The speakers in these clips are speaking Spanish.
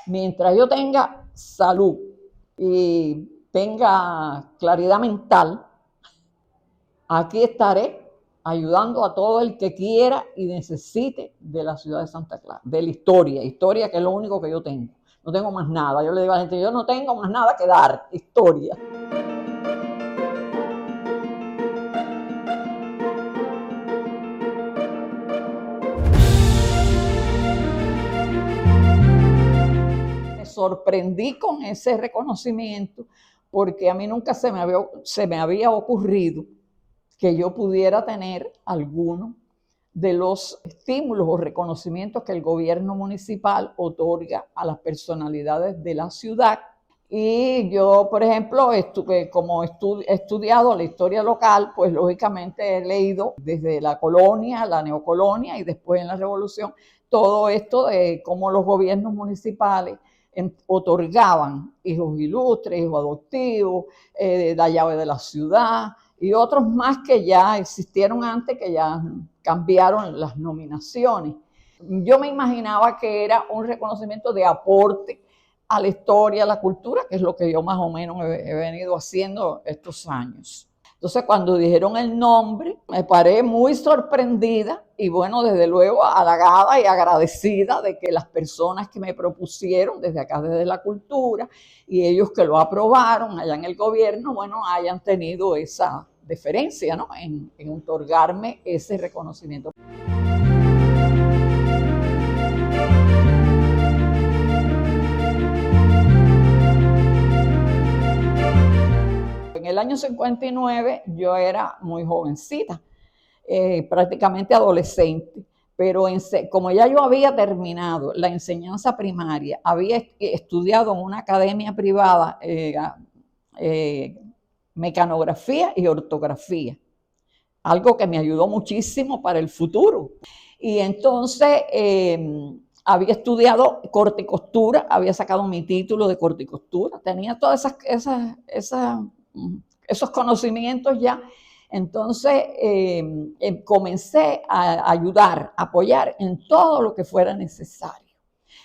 Mientras yo tenga salud y tenga claridad mental, aquí estaré ayudando a todo el que quiera y necesite de la ciudad de Santa Clara, de la historia que es lo único que yo tengo. No tengo más nada. Yo le digo a la gente, yo no tengo más nada que dar, historia. Me sorprendí con ese reconocimiento porque a mí nunca se me había ocurrido que yo pudiera tener alguno de los estímulos o reconocimientos que el gobierno municipal otorga a las personalidades de la ciudad. Y yo, por ejemplo, como he estudiado la historia local, pues lógicamente he leído desde la colonia, la neocolonia y después en la revolución, todo esto de cómo los gobiernos municipales otorgaban hijos ilustres, hijos adoptivos, la llave de la ciudad y otros más que ya existieron antes, que ya cambiaron las nominaciones. Yo me imaginaba que era un reconocimiento de aporte a la historia, a la cultura, que es lo que yo más o menos he venido haciendo estos años. Entonces, cuando dijeron el nombre, me paré muy sorprendida y bueno, desde luego halagada y agradecida de que las personas que me propusieron desde acá, desde la cultura, y ellos que lo aprobaron allá en el gobierno, bueno, hayan tenido esa deferencia, ¿no?, en otorgarme ese reconocimiento. En el año 59 yo era muy jovencita, prácticamente adolescente, pero como ya yo había terminado la enseñanza primaria, había estudiado en una academia privada mecanografía y ortografía, algo que me ayudó muchísimo para el futuro. Y entonces había estudiado corte y costura, había sacado mi título de corte y costura, tenía todas esos conocimientos ya. Entonces comencé a ayudar, a apoyar en todo lo que fuera necesario.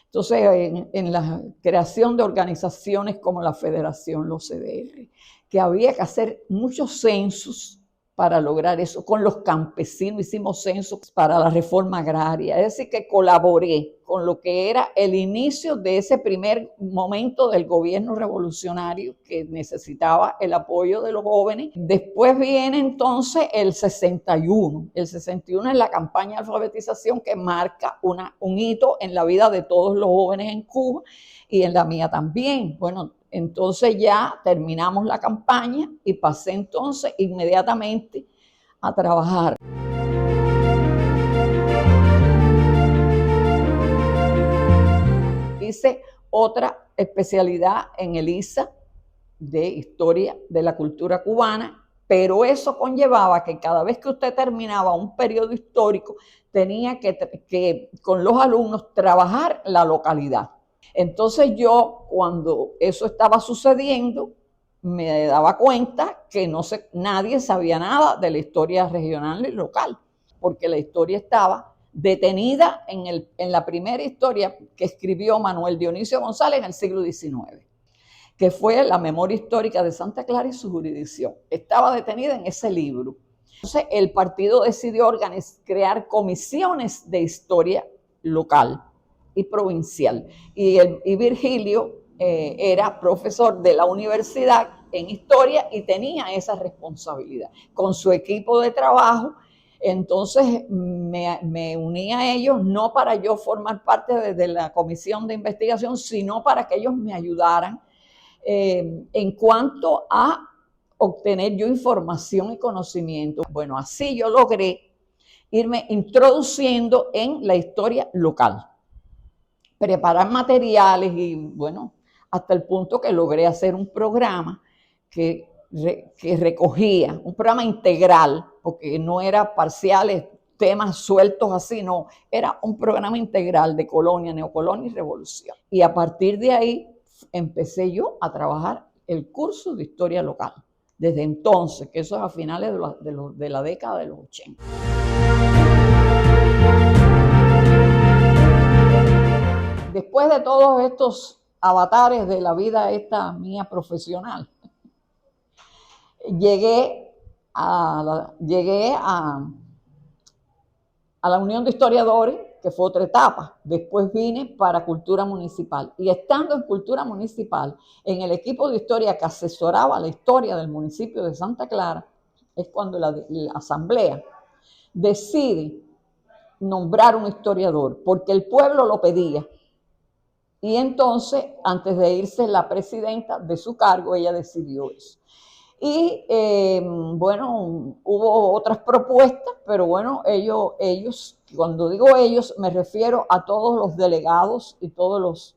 Entonces, en la creación de organizaciones como la Federación, los CDR, que había que hacer muchos censos para lograr eso. Con los campesinos hicimos censos para la reforma agraria, es decir, que colaboré con lo que era el inicio de ese primer momento del gobierno revolucionario que necesitaba el apoyo de los jóvenes. Después viene entonces el 61. El 61 es la campaña de alfabetización que marca un hito en la vida de todos los jóvenes en Cuba y en la mía también. Bueno, entonces ya terminamos la campaña y pasé entonces inmediatamente a trabajar. Hice otra especialidad en el ISA de Historia de la Cultura Cubana, pero eso conllevaba que cada vez que usted terminaba un periodo histórico tenía que con los alumnos trabajar la localidad. Entonces yo, cuando eso estaba sucediendo, me daba cuenta que nadie sabía nada de la historia regional y local, porque la historia estaba detenida en la primera historia que escribió Manuel Dionisio González en el siglo XIX, que fue la memoria histórica de Santa Clara y su jurisdicción. Estaba detenida en ese libro. Entonces el partido decidió crear comisiones de historia local y provincial. Y Virgilio era profesor de la universidad en historia y tenía esa responsabilidad. Con su equipo de trabajo, entonces me uní a ellos, no para yo formar parte de la comisión de investigación, sino para que ellos me ayudaran en cuanto a obtener yo información y conocimiento. Bueno, así yo logré irme introduciendo en la historia local, preparar materiales y bueno, hasta el punto que logré hacer un programa que recogía, un programa integral, porque no era parciales, temas sueltos así, no, era un programa integral de colonia, neocolonia y revolución. Y a partir de ahí empecé yo a trabajar el curso de historia local. Desde entonces, que eso es a finales de la década de los 80. después de todos estos avatares de la vida esta mía profesional, llegué a la Unión de Historiadores, que fue otra etapa. Después vine para Cultura Municipal. Y estando en Cultura Municipal, en el equipo de historia que asesoraba la historia del municipio de Santa Clara, es cuando la asamblea decide nombrar un historiador, porque el pueblo lo pedía. Y entonces, antes de irse la presidenta de su cargo, ella decidió eso. Y bueno, hubo otras propuestas, pero bueno, ellos, cuando digo ellos, me refiero a todos los delegados y todos los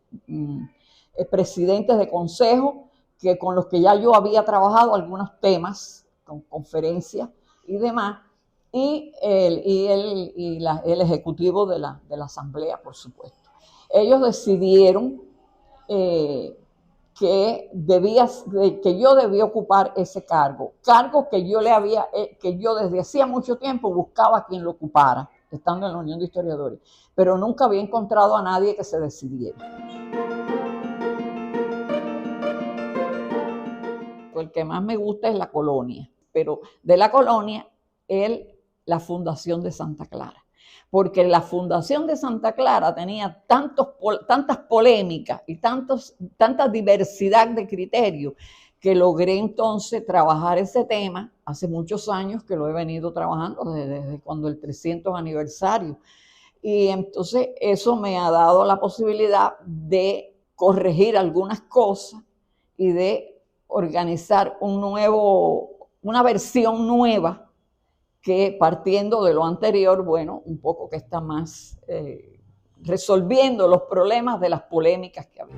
presidentes de consejo con los que ya yo había trabajado algunos temas, con conferencias y demás, y el ejecutivo de la asamblea, por supuesto. Ellos decidieron que yo debía ocupar ese cargo que yo desde hacía mucho tiempo buscaba quien lo ocupara, estando en la Unión de Historiadores, pero nunca había encontrado a nadie que se decidiera. El que más me gusta es la colonia, pero de la colonia, la Fundación de Santa Clara. Porque la Fundación de Santa Clara tenía tantas polémicas y tanta diversidad de criterios que logré entonces trabajar ese tema hace muchos años que lo he venido trabajando desde cuando el 300 aniversario. Y entonces eso me ha dado la posibilidad de corregir algunas cosas y de organizar una versión nueva que partiendo de lo anterior, bueno, un poco que está más resolviendo los problemas de las polémicas que había.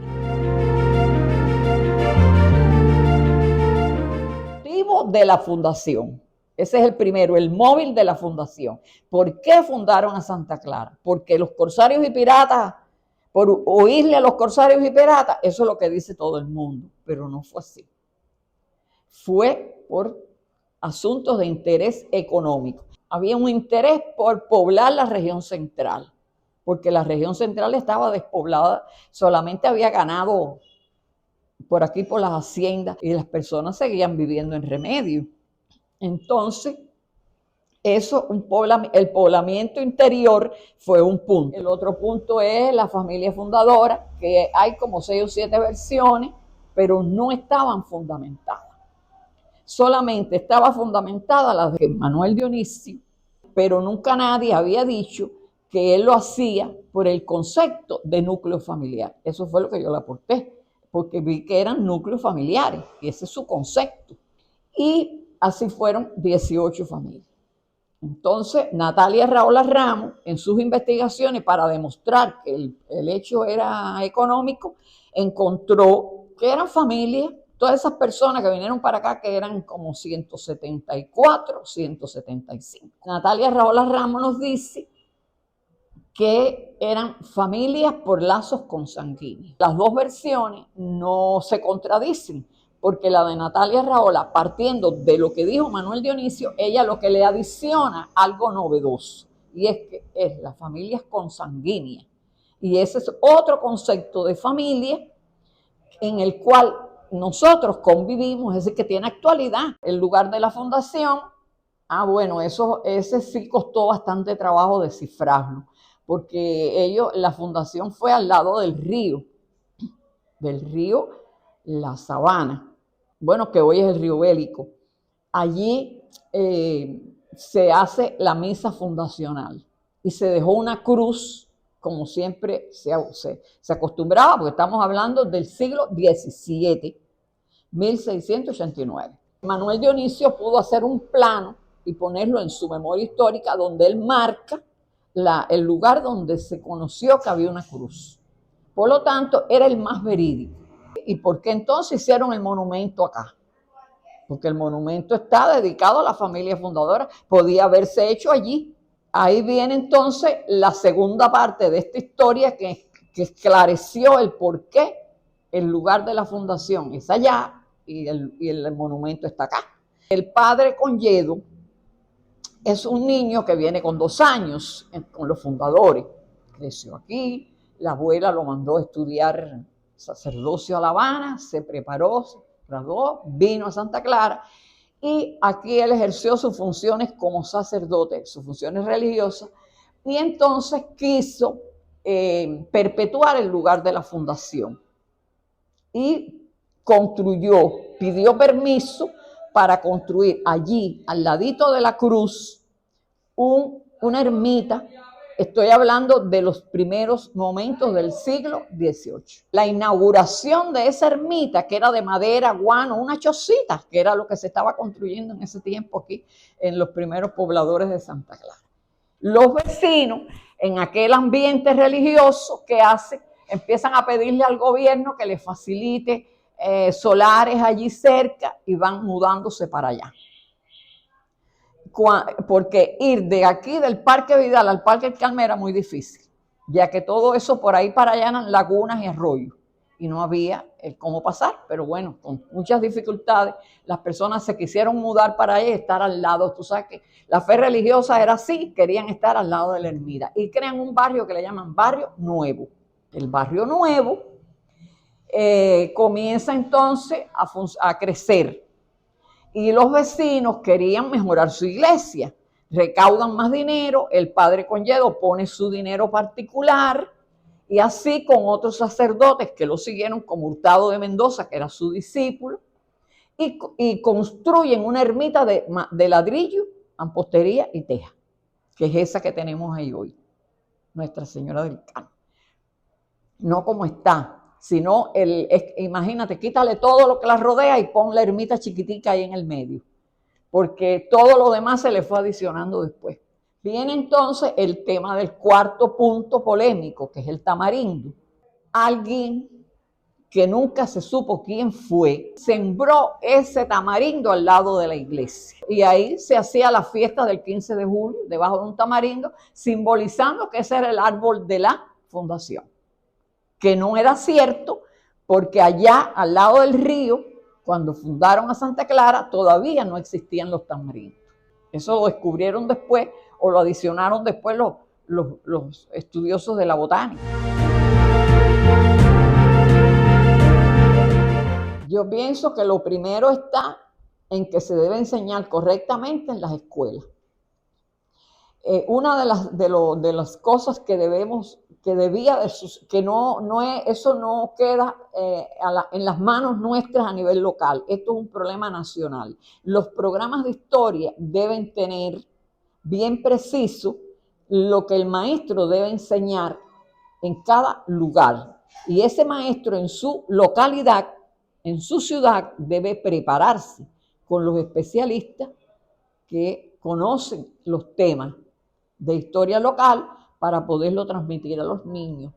Motivo de la fundación. Ese es el primero, el móvil de la fundación. ¿Por qué fundaron a Santa Clara? Porque los corsarios y piratas, por oírle a los corsarios y piratas, eso es lo que dice todo el mundo, pero no fue así. Fue por asuntos de interés económico. Había un interés por poblar la región central, porque la región central estaba despoblada, solamente había ganado por aquí por las haciendas y las personas seguían viviendo en Remedio. Entonces, el poblamiento interior fue un punto. El otro punto es la familia fundadora, que hay como 6 o 7 versiones, pero no estaban fundamentadas. Solamente estaba fundamentada la de Manuel Dionisio, pero nunca nadie había dicho que él lo hacía por el concepto de núcleo familiar. Eso fue lo que yo le aporté, porque vi que eran núcleos familiares, y ese es su concepto. Y así fueron 18 familias. Entonces, Natalia Raola Ramos, en sus investigaciones para demostrar que el hecho era económico, encontró que eran familias. Todas esas personas que vinieron para acá, que eran como 174, 175. Natalia Raola Ramos nos dice que eran familias por lazos consanguíneos. Las dos versiones no se contradicen, porque la de Natalia Raola, partiendo de lo que dijo Manuel Dionisio, ella lo que le adiciona algo novedoso, y es que es las familias consanguíneas. Y ese es otro concepto de familia en el cual nosotros convivimos, es decir, que tiene actualidad. El lugar de la fundación, bueno, ese sí costó bastante trabajo descifrarlo, porque la fundación fue al lado del río La Sabana, bueno, que hoy es el río Bélico. Allí se hace la misa fundacional y se dejó una cruz, como siempre se acostumbraba, porque estamos hablando del siglo XVII, 1689. Manuel Dionisio pudo hacer un plano y ponerlo en su memoria histórica, donde él marca el lugar donde se conoció que había una cruz. Por lo tanto, era el más verídico. ¿Y por qué entonces hicieron el monumento acá? Porque el monumento está dedicado a la familia fundadora, podía haberse hecho allí. Ahí viene entonces la segunda parte de esta historia que esclareció el por qué el lugar de la fundación es allá y el monumento está acá. El padre Conyedo es un niño que viene con 2 años con los fundadores. Creció aquí, La abuela lo mandó a estudiar sacerdocio a La Habana, se preparó, se graduó, vino a Santa Clara y aquí él ejerció sus funciones como sacerdote, sus funciones religiosas, y entonces quiso perpetuar el lugar de la fundación y pidió permiso para construir allí, al ladito de la cruz, una ermita. Estoy hablando de los primeros momentos del siglo XVIII. La inauguración de esa ermita, que era de madera, guano, una chocita, que era lo que se estaba construyendo en ese tiempo aquí, en los primeros pobladores de Santa Clara. Los vecinos, en aquel ambiente religioso, ¿qué hacen? Empiezan a pedirle al gobierno que les facilite solares allí cerca y van mudándose para allá. Porque ir de aquí del Parque Vidal al Parque El Carmen era muy difícil, ya que todo eso por ahí para allá eran lagunas y arroyos y no había cómo pasar, pero bueno, con muchas dificultades las personas se quisieron mudar para allá y estar al lado. Tú sabes que la fe religiosa era así, querían estar al lado de la ermita y crean un barrio que le llaman Barrio Nuevo. El Barrio Nuevo comienza entonces a crecer y los vecinos querían mejorar su iglesia, recaudan más dinero, el padre Conyedo pone su dinero particular y así con otros sacerdotes que lo siguieron, como Hurtado de Mendoza, que era su discípulo, y construyen una ermita de ladrillo, mampostería y teja, que es esa que tenemos ahí hoy, Nuestra Señora del Carmen. No como está, sino, imagínate, quítale todo lo que la rodea y pon la ermita chiquitica ahí en el medio, porque todo lo demás se le fue adicionando después. Viene entonces el tema del cuarto punto polémico, que es el tamarindo. Alguien que nunca se supo quién fue, sembró ese tamarindo al lado de la iglesia. Y ahí se hacía la fiesta del 15 de julio, debajo de un tamarindo, simbolizando que ese era el árbol de la fundación. Que no era cierto, porque allá al lado del río, cuando fundaron a Santa Clara, todavía no existían los tamarindos. Eso lo descubrieron después o lo adicionaron después los estudiosos de la botánica. Yo pienso que lo primero está en que se debe enseñar correctamente en las escuelas. Una de las cosas que eso no queda en las manos nuestras a nivel local. Esto es un problema nacional. Los programas de historia deben tener bien preciso lo que el maestro debe enseñar en cada lugar. Y ese maestro en su localidad, en su ciudad, debe prepararse con los especialistas que conocen los temas de historia local para poderlo transmitir a los niños.